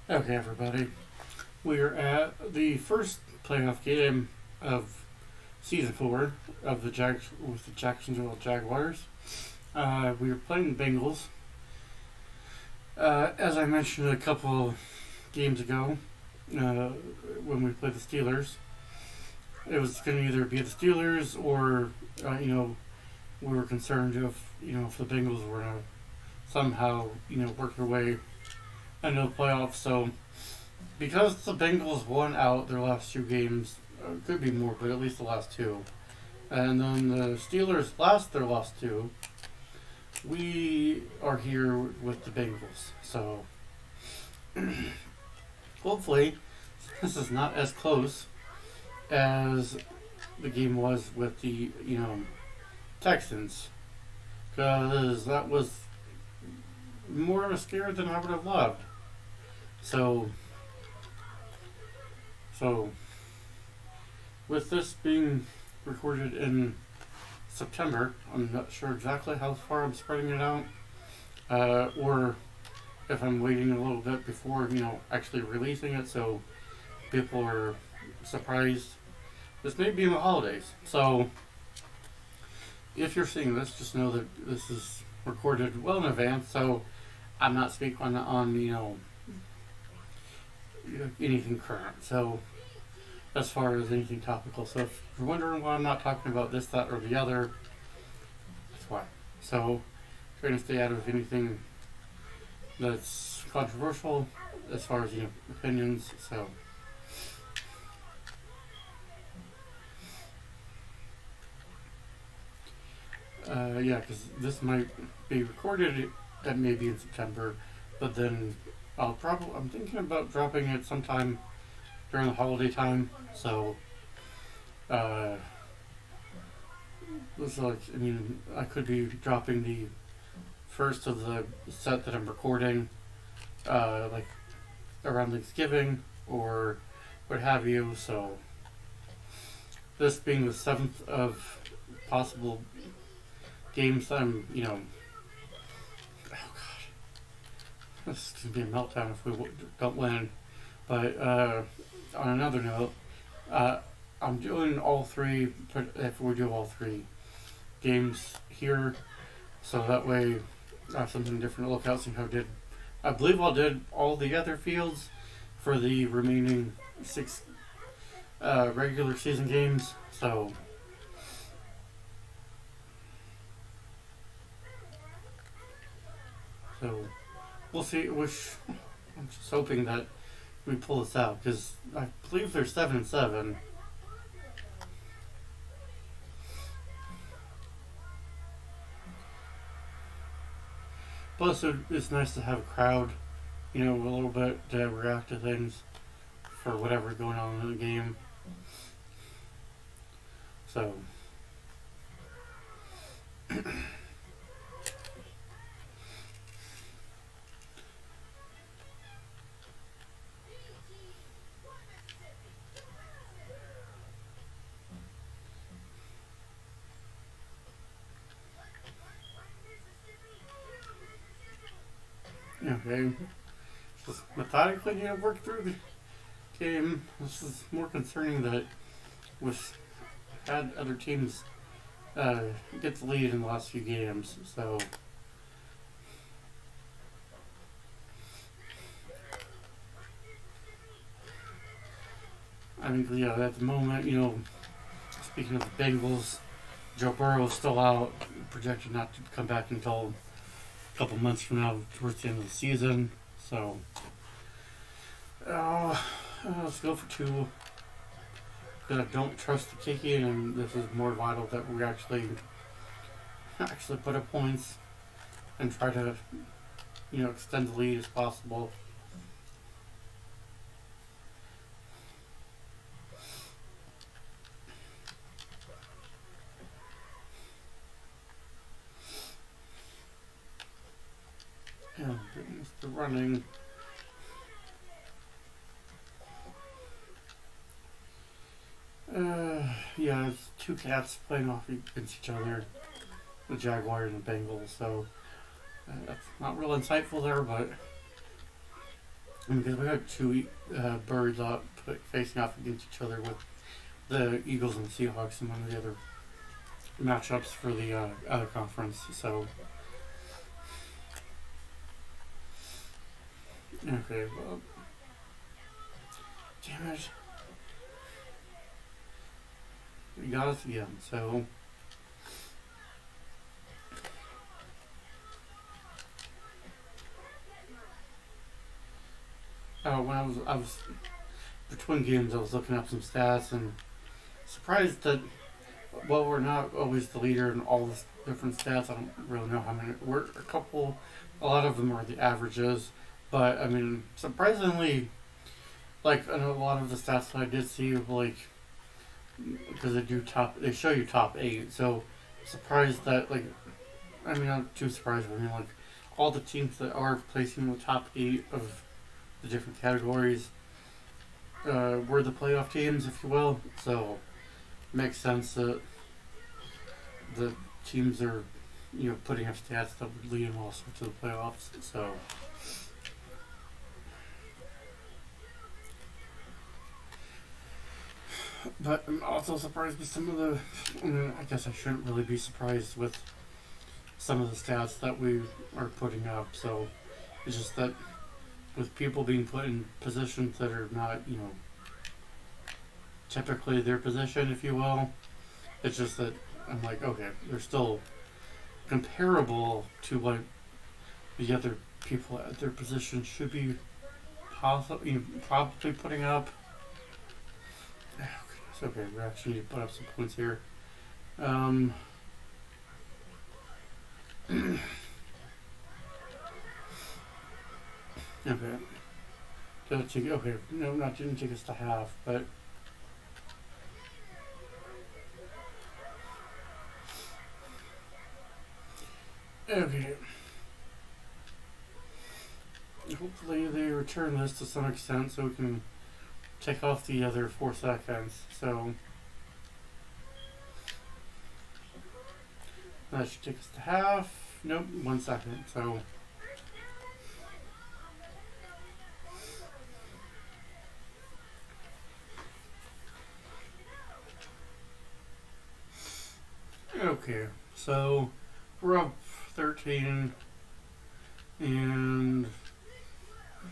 Okay, everybody. We are at the first playoff game of season 4 of the Jags with the Jacksonville Jaguars. We were playing the Bengals. As I mentioned a couple games ago, when we played the Steelers, it was going to either be the Steelers or, we were concerned if the Bengals were to somehow, work their way into the playoffs. So because the Bengals won out their last two games, could be more, but at least the last two, and then the Steelers lost their last two, we are here with the Bengals. So hopefully this is not as close as the game was with the Texans, because that was more of a scare than I would have loved. So with this being recorded in September, I'm not sure exactly how far I'm spreading it out, or if I'm waiting a little bit before actually releasing it, so people are surprised. This may be in the holidays, so if you're seeing this, just know that this is recorded well in advance. So I'm not speaking on anything current. So as far as anything topical. So if you're wondering why I'm not talking about this, that, or the other, that's why. So trying to stay out of anything that's controversial as far as opinions. So because this might be recorded at maybe in September, but then I'm thinking about dropping it sometime during the holiday time. So I could be dropping the first of the set that I'm recording, like around Thanksgiving or what have you. So this being the 7th of possible games that I'm, oh god, this is gonna be a meltdown if we don't win. But on another note, I'm doing all three. If we do all three games here, so that way I have something different to look out. I believe I did all the other fields for the remaining 6 regular season games. So we'll see. I'm just hoping that we pull this out, because I believe they're 7-7. Plus, it's nice to have a crowd, a little bit to react to things for whatever's going on in the game. So okay, just methodically work through the game. This is more concerning that we've had other teams get the lead in the last few games. So I mean, at the moment, speaking of the Bengals, Joe Burrow is still out, projected not to come back until a couple months from now, towards the end of the season. So let's go for 2. Because I don't trust the kicking, and this is more vital that we actually put up points and try to extend the lead as possible. Oh goodness, the running. It's 2 cats playing off against each other, the Jaguars and the Bengals. So that's not real insightful there, but Because we got two birds out facing off against each other with the Eagles and the Seahawks and one of the other matchups for the other conference. So, okay, well, damn it. We got us again, so. When I was between games, I was looking up some stats and surprised that while we're not always the leader in all the different stats, I don't really know how many. A lot of them are the averages, but I mean, surprisingly, like I know a lot of the stats that I did see, like because they show you top 8, so surprised that like, I mean, not too surprised, but I mean like all the teams that are placing in the top 8 of the different categories were the playoff teams, if you will. So makes sense that the teams are, putting up stats that would lead them also to the playoffs. So, but I'm also surprised with some of the. I mean, I guess I shouldn't really be surprised with some of the stats that we are putting up. So it's just that with people being put in positions that are not, typically their position, if you will, it's just that I'm like, okay, they're still comparable to what the other people at their position should be probably putting up. It's okay, we actually need to put up some points here. Okay. Okay, no, didn't take us to half, but okay. Hopefully they return this to some extent so we can take off the other 4 seconds. So that should take us to half. Nope, 1 second. So okay, so we're up 13, and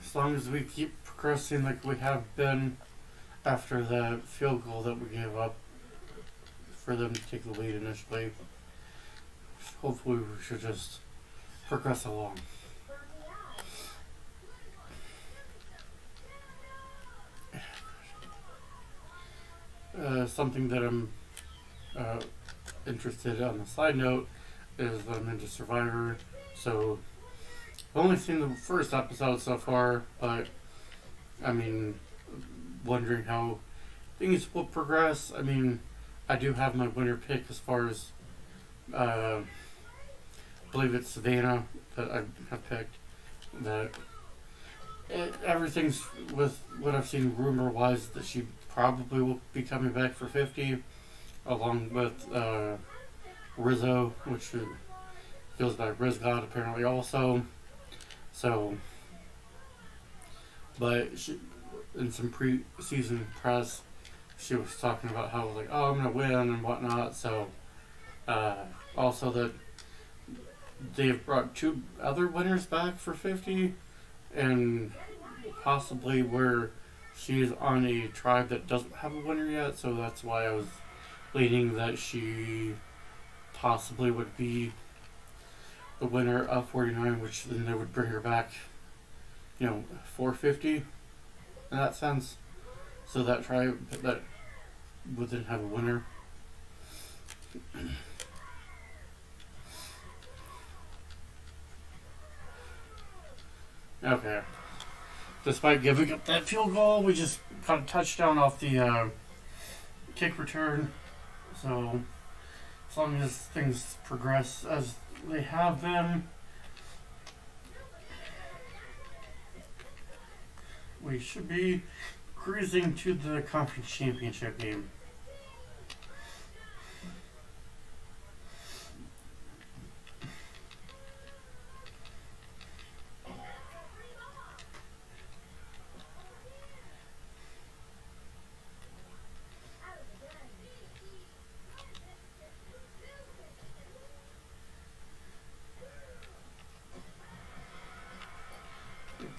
as long as we keep progressing like we have been after the field goal that we gave up for them to take the lead initially, hopefully we should just progress along. Something that I'm interested on the side note is that I'm into Survivor, so I've only seen the first episode so far, but I mean, wondering how things will progress. I mean, I do have my winner pick as far as I believe it's Savannah that I have picked. That everything's with what I've seen rumor wise that she probably will be coming back for 50, along with Rizzo, which feels like Riz God apparently also. So, but she, in some pre-season press, she was talking about how like, oh, I'm gonna win and whatnot. So, also that they've brought 2 other winners back for 50, and possibly where she's on a tribe that doesn't have a winner yet. So that's why I was leaning that she possibly would be the winner of 49, which then they would bring her back, 450 in that sense. So that tribe that would then have a winner. Okay. Despite giving up that field goal, we just got a touchdown off the kick return. So as long as things progress as they have been, we should be cruising to the conference championship game.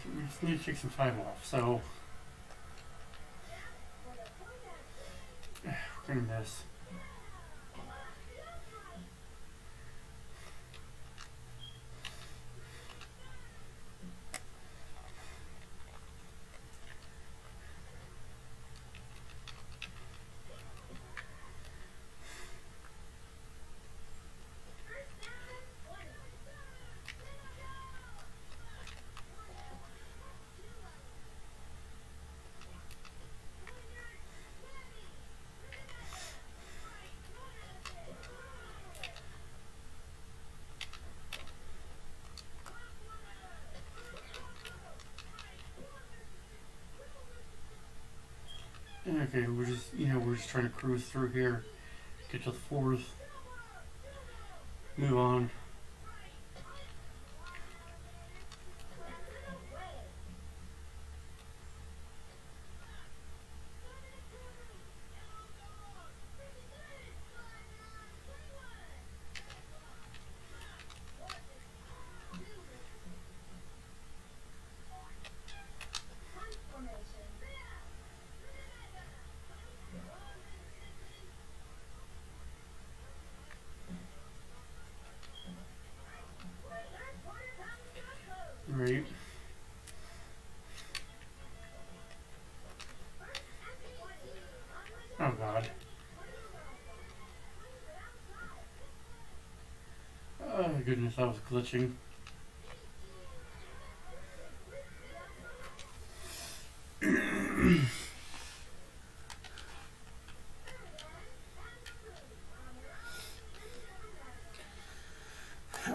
we just need to take some time off. So we're gonna miss. Okay, we're just trying to cruise through here, get to the fourth, move on. Right. Oh God. Oh goodness, I was glitching.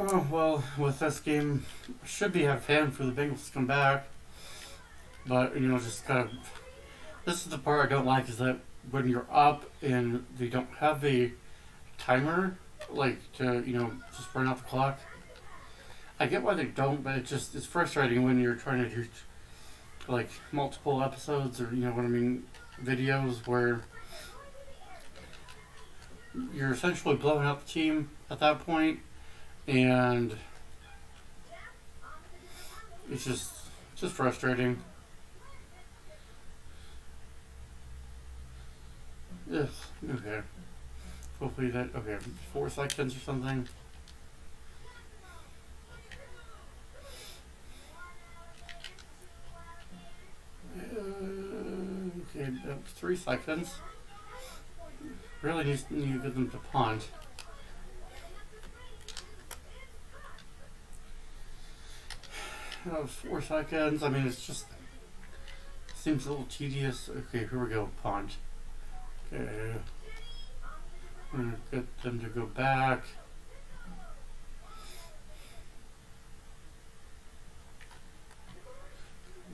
Oh well, with this game, should be have fan for the Bengals to come back, but just kind of. This is the part I don't like, is that when you're up and they don't have a timer, like to just burn out the clock. I get why they don't, but it's frustrating when you're trying to do like multiple episodes, or what I mean, videos where you're essentially blowing up the team at that point, and it's just frustrating. Yes. Okay. Hopefully that. Okay. 4 seconds or something. Okay. That's 3 seconds. Really need to get them to punt. 4 seconds. I mean, it's just seems a little tedious. Okay, here we go. Punt. Okay. We're gonna get them to go back.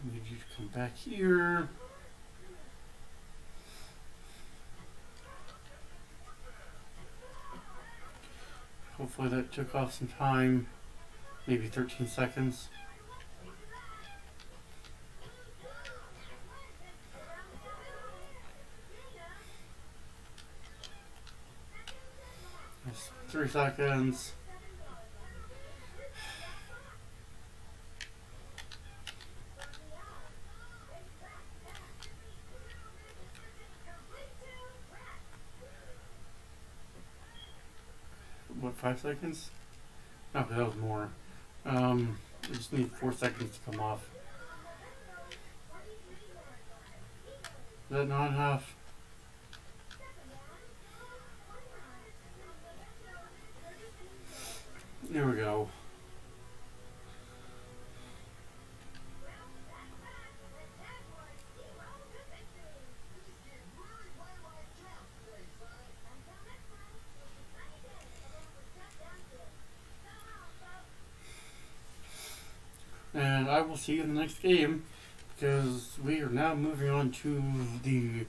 We need you to come back here. Hopefully that took off some time. Maybe 13 seconds. That's 3 seconds. What, 5 seconds? Okay, that was more. I just need 4 seconds to come off. Is that not enough? There we go. And I will see you in the next game, because we are now moving on to the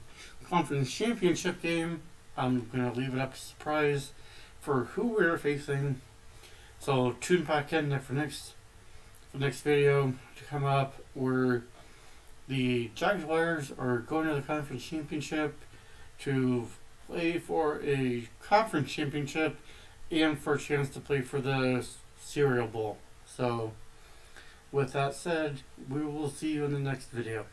conference championship game. I'm going to leave it up to surprise for who we're facing. So tune back in for next video to come up, where the Jaguars are going to the conference championship to play for a conference championship and for a chance to play for the Cereal Bowl. So With that said, we will see you in the next video.